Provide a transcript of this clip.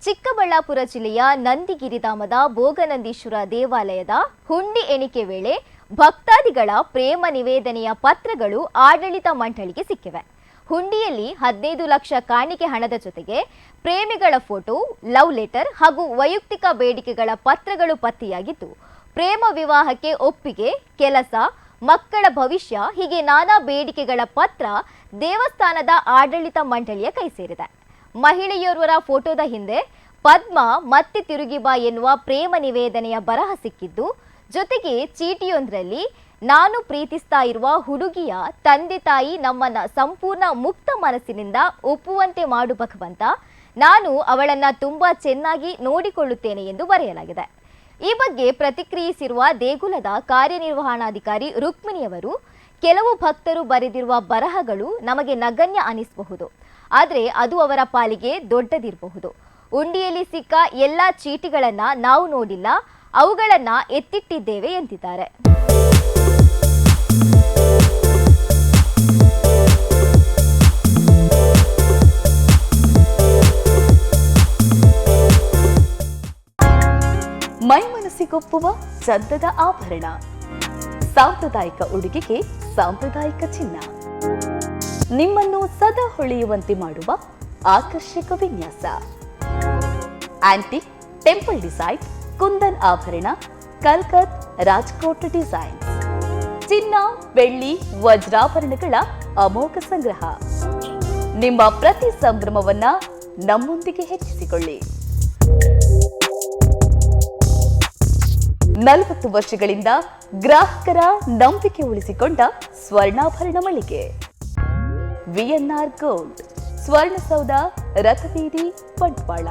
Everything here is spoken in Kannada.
ಚಿಕ್ಕಬಳ್ಳಾಪುರ ಜಿಲ್ಲೆಯ ನಂದಿಗಿರಿಧಾಮದ ಭೋಗನಂದೀಶ್ವರ ದೇವಾಲಯದ ಹುಂಡಿ ಎಣಿಕೆ ವೇಳೆ ಭಕ್ತಾದಿಗಳ ಪ್ರೇಮ ನಿವೇದನೆಯ ಪತ್ರಗಳು ಆಡಳಿತ ಮಂಡಳಿಗೆ ಸಿಕ್ಕಿವೆ. ಹುಂಡಿಯಲ್ಲಿ 15 ಲಕ್ಷ ಕಾಣಿಕೆ ಹಣದ ಜೊತೆಗೆ ಪ್ರೇಮಿಗಳ ಫೋಟೋ, ಲವ್ ಲೆಟರ್ ಹಾಗೂ ವೈಯಕ್ತಿಕ ಬೇಡಿಕೆಗಳ ಪತ್ರಗಳು ಪತ್ತೆಯಾಗಿದ್ದು, ಪ್ರೇಮ ವಿವಾಹಕ್ಕೆ ಒಪ್ಪಿಗೆ, ಕೆಲಸ, ಮಕ್ಕಳ ಭವಿಷ್ಯ ಹೀಗೆ ನಾನಾ ಬೇಡಿಕೆಗಳ ಪತ್ರ ದೇವಸ್ಥಾನದ ಆಡಳಿತ ಮಂಡಳಿಯ ಕೈ ಸೇರಿದೆ. ಮಹಿಳೆಯೋರ್ವರ ಫೋಟೋದ ಹಿಂದೆ ಪದ್ಮ ಮತ್ತೆ ತಿರುಗಿ ಬಾ ಎನ್ನುವ ಪ್ರೇಮ ನಿವೇದನೆಯ ಬರಹ ಸಿಕ್ಕಿದ್ದು, ಜೊತೆಗೆ ಚೀಟಿಯೊಂದರಲ್ಲಿ ನಾನು ಪ್ರೀತಿಸ್ತಾ ಇರುವ ಹುಡುಗಿಯ ತಂದೆ ತಾಯಿ ನಮ್ಮನ್ನ ಸಂಪೂರ್ಣ ಮುಕ್ತ ಮನಸ್ಸಿನಿಂದ ಒಪ್ಪುವಂತೆ ಮಾಡು ಭಗವಂತ, ನಾನು ಅವಳನ್ನ ತುಂಬಾ ಚೆನ್ನಾಗಿ ನೋಡಿಕೊಳ್ಳುತ್ತೇನೆ ಎಂದು ಬರೆಯಲಾಗಿದೆ. ಈ ಬಗ್ಗೆ ಪ್ರತಿಕ್ರಿಯಿಸಿರುವ ದೇಗುಲದ ಕಾರ್ಯನಿರ್ವಹಣಾಧಿಕಾರಿ ರುಕ್ಮಿಣಿಯವರು, ಕೆಲವು ಭಕ್ತರು ಬರೆದಿರುವ ಬರಹಗಳು ನಮಗೆ ನಗಣ್ಯ ಅನಿಸಬಹುದು, ಆದರೆ ಅದು ಅವರ ಪಾಲಿಗೆ ದೊಡ್ಡದಿರಬಹುದು. ಉಂಡಿಯಲ್ಲಿ ಸಿಕ್ಕ ಎಲ್ಲ ಚೀಟಿಗಳನ್ನ ನಾವು ನೋಡಿಲ್ಲ, ಅವುಗಳನ್ನ ಎತ್ತಿಟ್ಟಿದ್ದೇವೆ ಎಂದಿದ್ದಾರೆ. ಮೈಮನಸ್ಸಿಗೊಪ್ಪುವ ಚಂದದ ಆಭರಣ, ಸಾಂಪ್ರದಾಯಿಕ ಉಡುಗೆಗೆ ಸಾಂಪ್ರದಾಯಿಕ ಚಿನ್ನ, ನಿಮ್ಮನ್ನು ಸದಾ ಹೊಳೆಯುವಂತೆ ಮಾಡುವ ಆಕರ್ಷಕ ವಿನ್ಯಾಸ, ಆಂಟಿಕ್, ಟೆಂಪಲ್ ಡಿಸೈನ್, ಕುಂದನ್ ಆಭರಣ, ಕಲ್ಕತ್, ರಾಜ್ಕೋಟ್ ಡಿಸೈನ್, ಚಿನ್ನ, ಬೆಳ್ಳಿ, ವಜ್ರಾಭರಣಗಳ ಅಮೋಘ ಸಂಗ್ರಹ. ನಿಮ್ಮ ಪ್ರತಿ ಸಂಭ್ರಮವನ್ನ ನಮ್ಮೊಂದಿಗೆ ಹೆಚ್ಚಿಸಿಕೊಳ್ಳಿ. 40 ವರ್ಷಗಳಿಂದ ಗ್ರಾಹಕರ ನಂಬಿಕೆ ಉಳಿಸಿಕೊಂಡ ಸ್ವರ್ಣಾಭರಣ ಮಳಿಗೆ ವಿಎನ್ಆರ್ ಗೋಲ್ಡ್, ಸ್ವರ್ಣಸೌಧ, ರಥಬೀದಿ, ಬಂಟ್ವಾಳ.